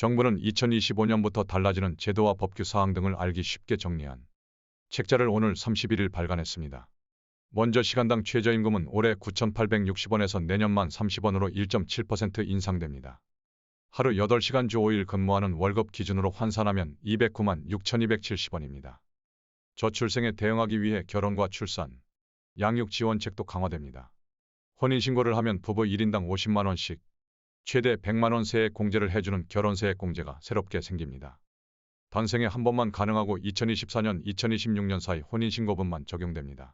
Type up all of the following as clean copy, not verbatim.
정부는 2025년부터 달라지는 제도와 법규 사항 등을 알기 쉽게 정리한 책자를 오늘 31일 발간했습니다. 먼저 시간당 최저임금은 올해 9,860원에서 내년 1,030원으로 1.7% 인상됩니다. 하루 8시간 주 5일 근무하는 월급 기준으로 환산하면 209만 6,270원입니다. 저출생에 대응하기 위해 결혼과 출산, 양육 지원책도 강화됩니다. 혼인신고를 하면 부부 1인당 50만 원씩, 최대 100만 원 세액 공제를 해주는 결혼세액 공제가 새롭게 생깁니다. 단생에 한 번만 가능하고 2024년, 2026년 사이 혼인신고분만 적용됩니다.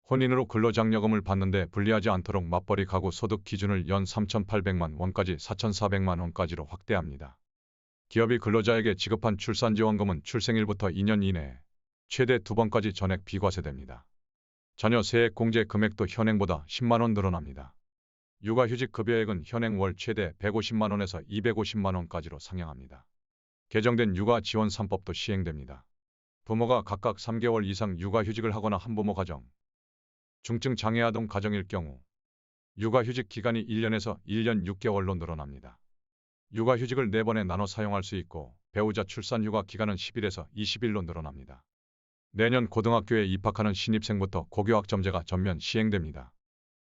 혼인으로 근로장려금을 받는데 불리하지 않도록 맞벌이 가구 소득 기준을 연 3,800만 원까지 4,400만 원까지로 확대합니다. 기업이 근로자에게 지급한 출산지원금은 출생일부터 2년 이내에 최대 2번까지 전액 비과세됩니다. 자녀 세액 공제 금액도 현행보다 10만 원 늘어납니다. 육아휴직 급여액은 현행 월 최대 150만 원에서 250만 원까지로 상향합니다. 개정된 육아 지원 3법도 시행됩니다. 부모가 각각 3개월 이상 육아휴직을 하거나 한부모 가정, 중증 장애아동 가정일 경우 육아휴직 기간이 1년에서 1년 6개월로 늘어납니다. 육아휴직을 4번에 나눠 사용할 수 있고 배우자 출산휴가 기간은 10일에서 20일로 늘어납니다. 내년 고등학교에 입학하는 신입생부터 고교학점제가 전면 시행됩니다.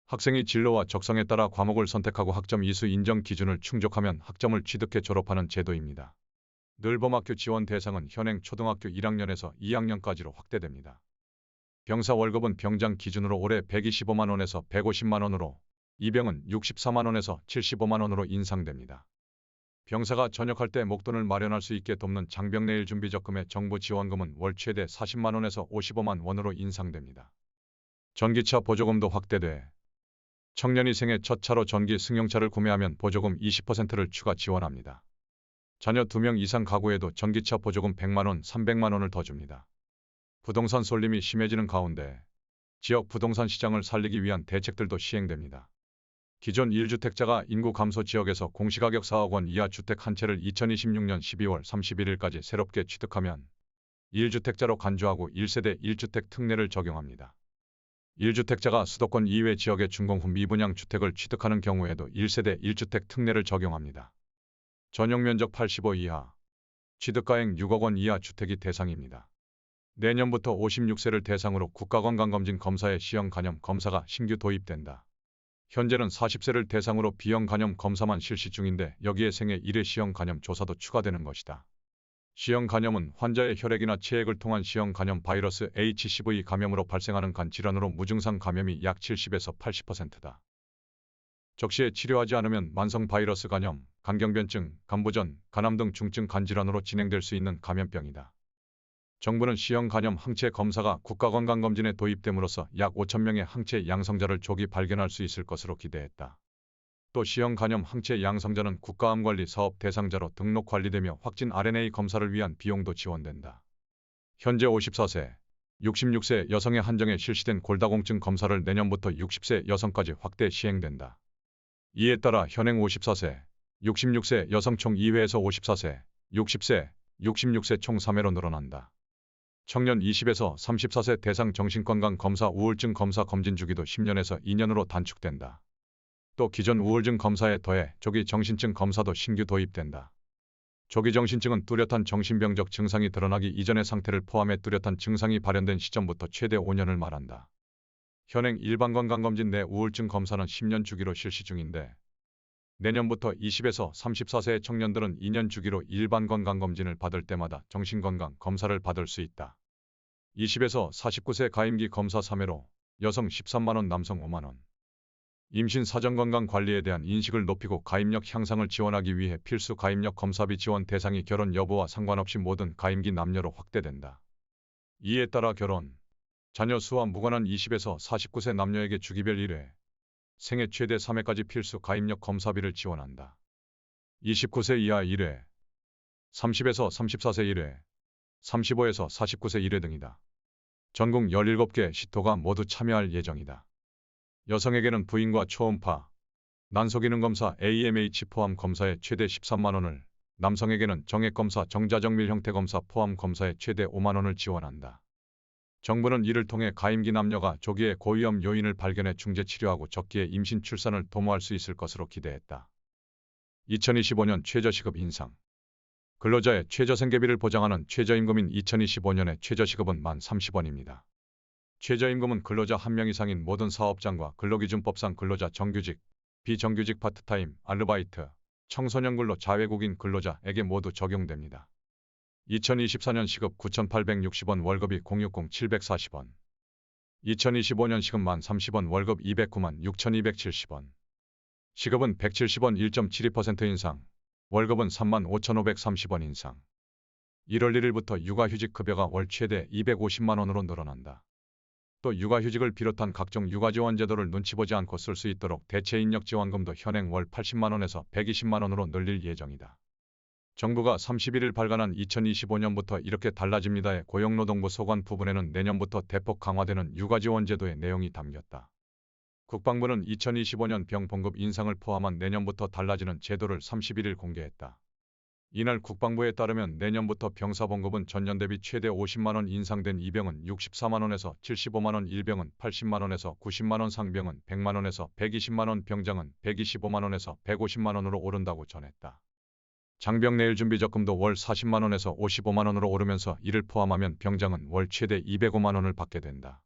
학생이 진로와 적성에 따라 과목을 선택하고 학점 이수 인정 기준을 충족하면 학점을 취득해 졸업하는 제도입니다. 늘봄학교 지원 대상은 현행 초등학교 1학년에서 2학년까지로 확대됩니다. 병사 월급은 병장 기준으로 올해 125만 원에서 150만 원으로, 이병은 64만 원에서 75만 원으로 인상됩니다. 병사가 전역할 때 목돈을 마련할 수 있게 돕는 장병내일 준비적금의 정부 지원금은 월 최대 40만 원에서 55만 원으로 인상됩니다. 전기차 보조금도 확대돼 청년이 생애 첫 차로 전기 승용차를 구매하면 보조금 20%를 추가 지원합니다. 자녀 2명 이상 가구에도 전기차 보조금 100만 원, 300만 원을 더 줍니다. 부동산 쏠림이 심해지는 가운데 지역 부동산 시장을 살리기 위한 대책들도 시행됩니다. 기존 1주택자가 인구 감소 지역에서 공시가격 4억 원 이하 주택 한 채를 2026년 12월 31일까지 새롭게 취득하면 1주택자로 간주하고 1세대 1주택 특례를 적용합니다. 1주택자가 수도권 이외 지역의 준공 후 미분양 주택을 취득하는 경우에도 1세대 1주택 특례를 적용합니다. 전용 면적 85 이하, 취득가액 6억 원 이하 주택이 대상입니다. 내년부터 56세를 대상으로 국가건강검진 검사의 시형 간염 검사가 신규 도입된다. 현재는 40세를 대상으로 비형 간염 검사만 실시 중인데 여기에 생애 1회 시형 간염 조사도 추가되는 것이다. 시형 간염은 환자의 혈액이나 체액을 통한 시형 간염 바이러스 HCV 감염으로 발생하는 간 질환으로 무증상 감염이 약 70에서 80%다. 적시에 치료하지 않으면 만성 바이러스 간염, 간경변증, 간부전, 간암 등 중증 간질환으로 진행될 수 있는 감염병이다. 정부는 시형 간염 항체 검사가 국가건강검진에 도입됨으로써 약 5,000명의 항체 양성자를 조기 발견할 수 있을 것으로 기대했다. 또 시형 간염 항체 양성자는 국가암관리 사업 대상자로 등록 관리되며 확진 RNA 검사를 위한 비용도 지원된다. 현재 54세, 66세 여성에 한정해 실시된 골다공증 검사를 내년부터 60세 여성까지 확대 시행된다. 이에 따라 현행 54세, 66세 여성 총 2회에서 54세, 60세, 66세 총 3회로 늘어난다. 청년 20에서 34세 대상 정신건강 검사 우울증 검사 검진 주기도 10년에서 2년으로 단축된다. 또 기존 우울증 검사에 더해 조기 정신증 검사도 신규 도입된다. 조기 정신증은 뚜렷한 정신병적 증상이 드러나기 이전의 상태를 포함해 뚜렷한 증상이 발현된 시점부터 최대 5년을 말한다. 현행 일반건강검진 내 우울증 검사는 10년 주기로 실시 중인데 내년부터 20에서 34세의 청년들은 2년 주기로 일반건강검진을 받을 때마다 정신건강 검사를 받을 수 있다. 20에서 49세 가임기 검사 3회로 여성 13만 원, 남성 5만 원. 임신 사전건강 관리에 대한 인식을 높이고 가입력 향상을 지원하기 위해 필수 가입력 검사비 지원 대상이 결혼 여부와 상관없이 모든 가임기 남녀로 확대된다. 이에 따라 결혼, 자녀 수와 무관한 20에서 49세 남녀에게 주기별 1회, 생애 최대 3회까지 필수 가입력 검사비를 지원한다. 29세 이하 1회, 30에서 34세 1회, 35에서 49세 1회 등이다. 전국 17개 시도가 모두 참여할 예정이다. 여성에게는 부인과 초음파, 난소기능검사 AMH 포함 검사에 최대 13만 원을, 남성에게는 정액검사 정자정밀 형태검사 포함 검사에 최대 5만 원을 지원한다. 정부는 이를 통해 가임기 남녀가 조기에 고위험 요인을 발견해 중재 치료하고 적기에 임신 출산을 도모할 수 있을 것으로 기대했다. 2025년 최저시급 인상. 근로자의 최저생계비를 보장하는 최저임금인 2025년의 최저시급은 만 30원입니다. 최저임금은 근로자 1명 이상인 모든 사업장과 근로기준법상 근로자 정규직, 비정규직 파트타임, 아르바이트, 청소년 근로 자외국인 근로자에게 모두 적용됩니다. 2024년 시급 9,860원 월급이 060,740원. 2025년 시급 만 30원 월급 209만 6,270원. 시급은 170원 1.72% 인상. 월급은 35,530원 인상. 1월 1일부터 육아휴직 급여가 월 최대 250만 원으로 늘어난다. 또 육아휴직을 비롯한 각종 육아지원 제도를 눈치 보지 않고 쓸 수 있도록 대체인력지원금도 현행 월 80만 원에서 120만 원으로 늘릴 예정이다. 정부가 31일 발간한 2025년부터 이렇게 달라집니다의 고용노동부 소관 부분에는 내년부터 대폭 강화되는 육아지원 제도의 내용이 담겼다. 국방부는 2025년 병봉급 인상을 포함한 내년부터 달라지는 제도를 31일 공개했다. 이날 국방부에 따르면 내년부터 병사봉급은 전년 대비 최대 50만 원 인상된 이병은 64만 원에서 75만 원, 일병은 80만 원에서 90만 원, 상병은 100만 원에서 120만 원, 병장은 125만 원에서 150만 원으로 오른다고 전했다. 장병 내일 준비 적금도 월 40만 원에서 55만 원으로 오르면서 이를 포함하면 병장은 월 최대 205만 원을 받게 된다.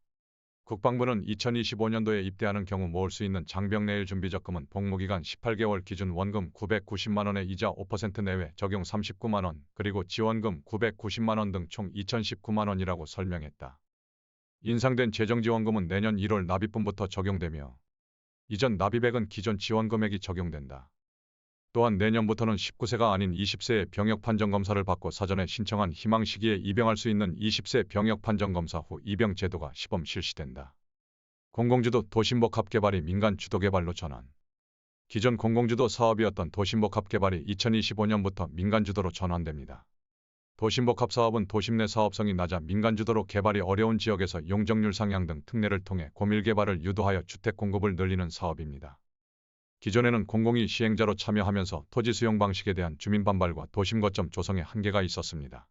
국방부는 2025년도에 입대하는 경우 모을 수 있는 장병 내일 준비 적금은 복무기간 18개월 기준 원금 990만 원에 이자 5% 내외 적용 39만 원, 그리고 지원금 990만 원 등 총 2,019만 원이라고 설명했다. 인상된 재정지원금은 내년 1월 납입분부터 적용되며 이전 납입액은 기존 지원금액이 적용된다. 또한 내년부터는 19세가 아닌 20세의 병역판정검사를 받고 사전에 신청한 희망 시기에 입영할 수 있는 20세 병역판정검사 후 입영 제도가 시범 실시된다. 공공주도 도심복합 개발이 민간 주도 개발로 전환. 기존 공공주도 사업이었던 도심복합 개발이 2025년부터 민간 주도로 전환됩니다. 도심복합 사업은 도심 내 사업성이 낮아 민간 주도로 개발이 어려운 지역에서 용적률 상향 등 특례를 통해 고밀 개발을 유도하여 주택 공급을 늘리는 사업입니다. 기존에는 공공이 시행자로 참여하면서 토지 수용 방식에 대한 주민 반발과 도심 거점 조성에 한계가 있었습니다.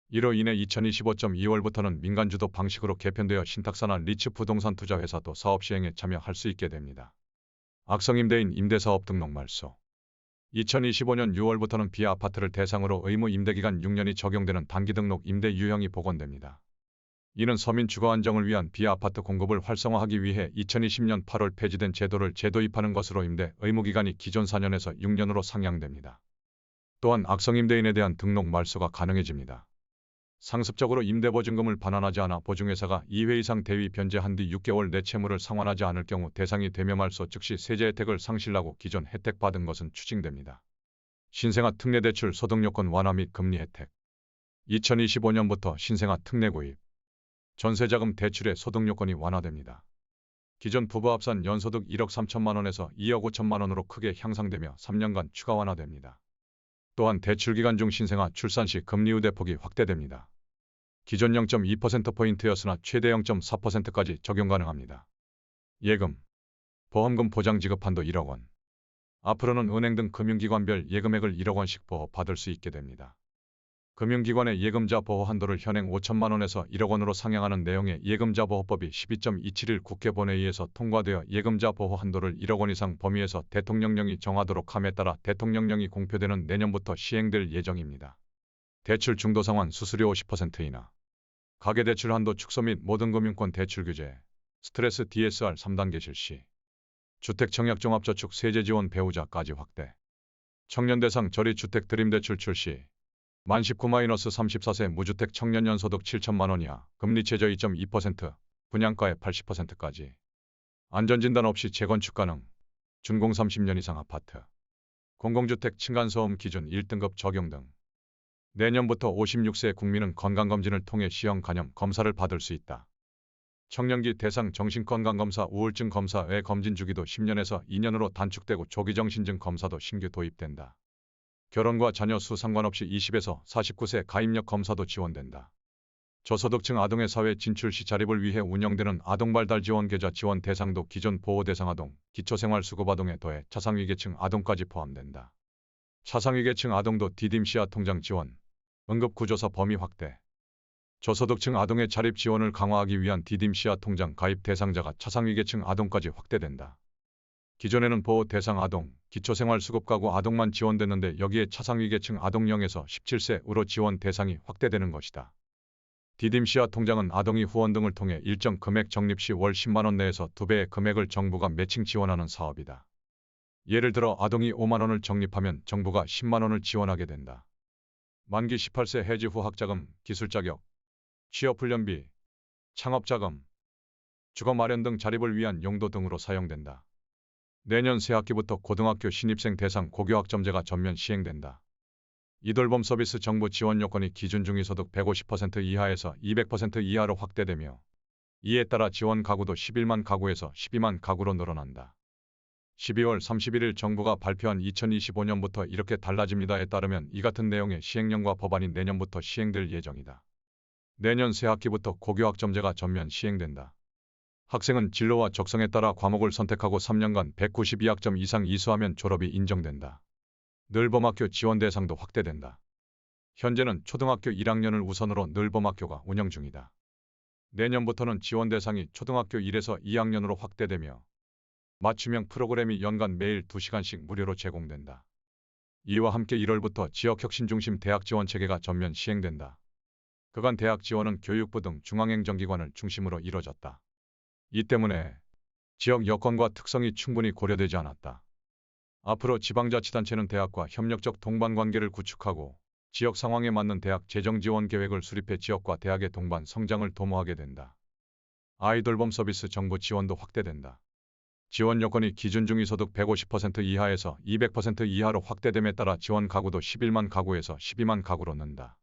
이로 인해 2025년 2월부터는 민간 주도 방식으로 개편되어 신탁사나 리츠 부동산 투자 회사도 사업 시행에 참여할 수 있게 됩니다. 악성 임대인 임대사업 등록 말소. 2025년 6월부터는 비아파트를 대상으로 의무 임대기간 6년이 적용되는 단기 등록 임대 유형이 복원됩니다. 이는 서민 주거 안정을 위한 비아파트 공급을 활성화하기 위해 2020년 8월 폐지된 제도를 재도입하는 것으로 임대 의무기간이 기존 4년에서 6년으로 상향됩니다. 또한 악성 임대인에 대한 등록 말소가 가능해집니다. 상습적으로 임대보증금을 반환하지 않아 보증회사가 2회 이상 대위 변제한 뒤 6개월 내 채무를 상환하지 않을 경우 대상이 되며 말소 즉시 세제 혜택을 상실하고 기존 혜택 받은 것은 추징됩니다. 신생아 특례대출 소득요건 완화 및 금리 혜택. 2025년부터 신생아 특례 구입, 전세자금 대출의 소득요건이 완화됩니다. 기존 부부 합산 연소득 1억 3천만 원에서 2억 5천만 원으로 크게 향상되며 3년간 추가 완화됩니다. 또한 대출기간 중 신생아 출산 시 금리 우대폭이 확대됩니다. 기존 0.2%포인트였으나 최대 0.4%까지 적용 가능합니다. 예금, 보험금 보장 지급 한도 1억 원. 앞으로는 은행 등 금융기관별 예금액을 1억 원씩 보호 받을 수 있게 됩니다. 금융기관의 예금자 보호 한도를 현행 5천만 원에서 1억 원으로 상향하는 내용의 예금자 보호법이 12.27일 국회 본회의에서 통과되어 예금자 보호 한도를 1억 원 이상 범위에서 대통령령이 정하도록 함에 따라 대통령령이 공표되는 내년부터 시행될 예정입니다. 대출 중도 상환 수수료 50% 인하. 가계대출 한도 축소 및 모든 금융권 대출 규제. 스트레스 DSR 3단계 실시. 주택청약종합저축 세제지원 배우자까지 확대. 청년 대상 저리주택 드림대출 출시. 만 19-34세 무주택 청년 연소득 7천만 원 이하, 금리 최저 2.2%, 분양가의 80%까지. 안전진단 없이 재건축 가능. 준공 30년 이상 아파트. 공공주택 층간소음 기준 1등급 적용 등. 내년부터 56세 국민은 건강검진을 통해 시형 간염 검사를 받을 수 있다. 청년기 대상 정신건강검사 우울증 검사 외 검진 주기도 10년에서 2년으로 단축되고 조기정신증 검사도 신규 도입된다. 결혼과 자녀 수 상관없이 20에서 49세 가입력 검사도 지원된다. 저소득층 아동의 사회 진출 시 자립을 위해 운영되는 아동발달 지원 계좌 지원 대상도 기존 보호 대상 아동, 기초생활수급 아동에 더해 차상위계층 아동까지 포함된다. 차상위계층 아동도 디딤시아 통장 지원, 응급구조사 범위 확대. 저소득층 아동의 자립 지원을 강화하기 위한 디딤시아 통장 가입 대상자가 차상위계층 아동까지 확대된다. 기존에는 보호 대상 아동, 기초생활수급가구 아동만 지원됐는데 여기에 차상위계층 아동 0에서 17세으로 지원 대상이 확대되는 것이다. 디딤시아 통장은 아동이 후원 등을 통해 일정 금액 적립 시 월 10만 원 내에서 2배의 금액을 정부가 매칭 지원하는 사업이다. 예를 들어 아동이 5만 원을 적립하면 정부가 10만 원을 지원하게 된다. 만기 18세 해지 후 학자금, 기술 자격, 취업훈련비, 창업자금, 주거 마련 등 자립을 위한 용도 등으로 사용된다. 내년 새학기부터 고등학교 신입생 대상 고교학점제가 전면 시행된다. 이돌봄 서비스 정부 지원 요건이 기준 중위소득 150% 이하에서 200% 이하로 확대되며 이에 따라 지원 가구도 11만 가구에서 12만 가구로 늘어난다. 12월 31일 정부가 발표한 2025년부터 이렇게 달라집니다에 따르면 이 같은 내용의 시행령과 법안이 내년부터 시행될 예정이다. 내년 새학기부터 고교학점제가 전면 시행된다. 학생은 진로와 적성에 따라 과목을 선택하고 3년간 192학점 이상 이수하면 졸업이 인정된다. 늘봄학교 지원 대상도 확대된다. 현재는 초등학교 1학년을 우선으로 늘봄학교가 운영 중이다. 내년부터는 지원 대상이 초등학교 1에서 2학년으로 확대되며 맞춤형 프로그램이 연간 매일 2시간씩 무료로 제공된다. 이와 함께 1월부터 지역혁신중심 대학 지원 체계가 전면 시행된다. 그간 대학 지원은 교육부 등 중앙행정기관을 중심으로 이뤄졌다. 이 때문에 지역 여건과 특성이 충분히 고려되지 않았다. 앞으로 지방자치단체는 대학과 협력적 동반관계를 구축하고 지역 상황에 맞는 대학 재정 지원 계획을 수립해 지역과 대학의 동반 성장을 도모하게 된다. 아이돌봄 서비스 정부 지원도 확대된다. 지원 요건이 기준 중위소득 150% 이하에서 200% 이하로 확대됨에 따라 지원 가구도 11만 가구에서 12만 가구로 는다.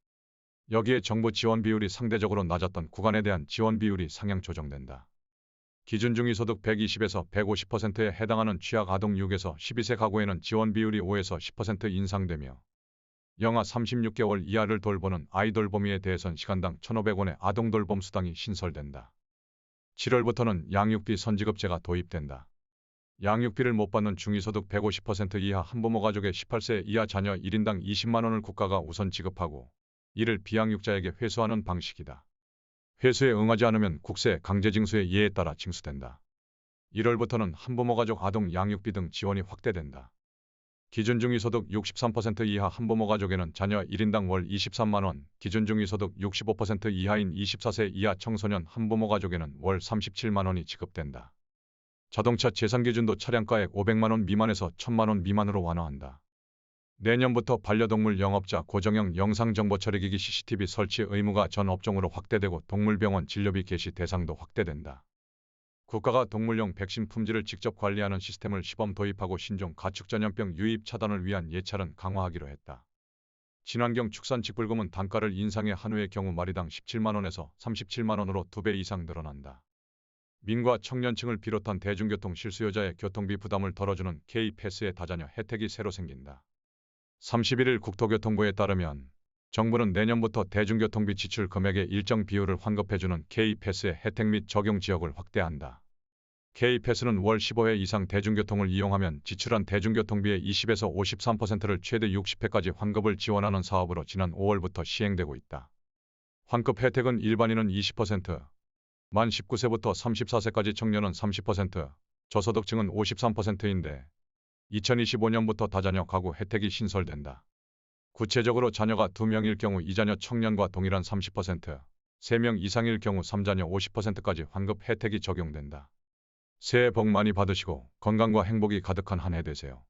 여기에 정부 지원 비율이 상대적으로 낮았던 구간에 대한 지원 비율이 상향 조정된다. 기준 중위소득 120에서 150%에 해당하는 취약 아동 6에서 12세 가구에는 지원 비율이 5에서 10% 인상되며 영아 36개월 이하를 돌보는 아이돌봄이에 대해선 시간당 1,500원의 아동돌봄 수당이 신설된다. 7월부터는 양육비 선지급제가 도입된다. 양육비를 못 받는 중위소득 150% 이하 한부모 가족의 18세 이하 자녀 1인당 20만 원을 국가가 우선 지급하고 이를 비양육자에게 회수하는 방식이다. 회수에 응하지 않으면 국세 강제징수의 예에 따라 징수된다. 1월부터는 한부모 가족 아동 양육비 등 지원이 확대된다. 기준 중위소득 63% 이하 한부모 가족에는 자녀 1인당 월 23만 원, 기준 중위소득 65% 이하인 24세 이하 청소년 한부모 가족에는 월 37만 원이 지급된다. 자동차 제상기준도 차량가액 500만 원 미만에서 1,000만 원 미만으로 완화한다. 내년부터 반려동물 영업자 고정형 영상정보 처리기기 CCTV 설치 의무가 전 업종으로 확대되고 동물병원 진료비 개시 대상도 확대된다. 국가가 동물용 백신 품질을 직접 관리하는 시스템을 시범 도입하고 신종 가축전염병 유입 차단을 위한 예찰은 강화하기로 했다. 친환경 축산직불금은 단가를 인상해 한우의 경우 마리당 17만 원에서 37만 원으로 2배 이상 늘어난다. 민과 청년층을 비롯한 대중교통 실수요자의 교통비 부담을 덜어주는 K패스의 다자녀 혜택이 새로 생긴다. 31일 국토교통부에 따르면 정부는 내년부터 대중교통비 지출 금액의 일정 비율을 환급해주는 K패스의 혜택 및 적용 지역을 확대한다. K패스는 월 15회 이상 대중교통을 이용하면 지출한 대중교통비의 20에서 53%를 최대 60회까지 환급을 지원하는 사업으로 지난 5월부터 시행되고 있다. 환급 혜택은 일반인은 20%, 만 19세부터 34세까지 청년은 30%, 저소득층은 53%인데 2025년부터 다자녀 가구 혜택이 신설된다. 구체적으로 자녀가 2명일 경우 2자녀 청년과 동일한 30%, 3명 이상일 경우 3자녀 50%까지 환급 혜택이 적용된다. 새해 복 많이 받으시고 건강과 행복이 가득한 한 해 되세요.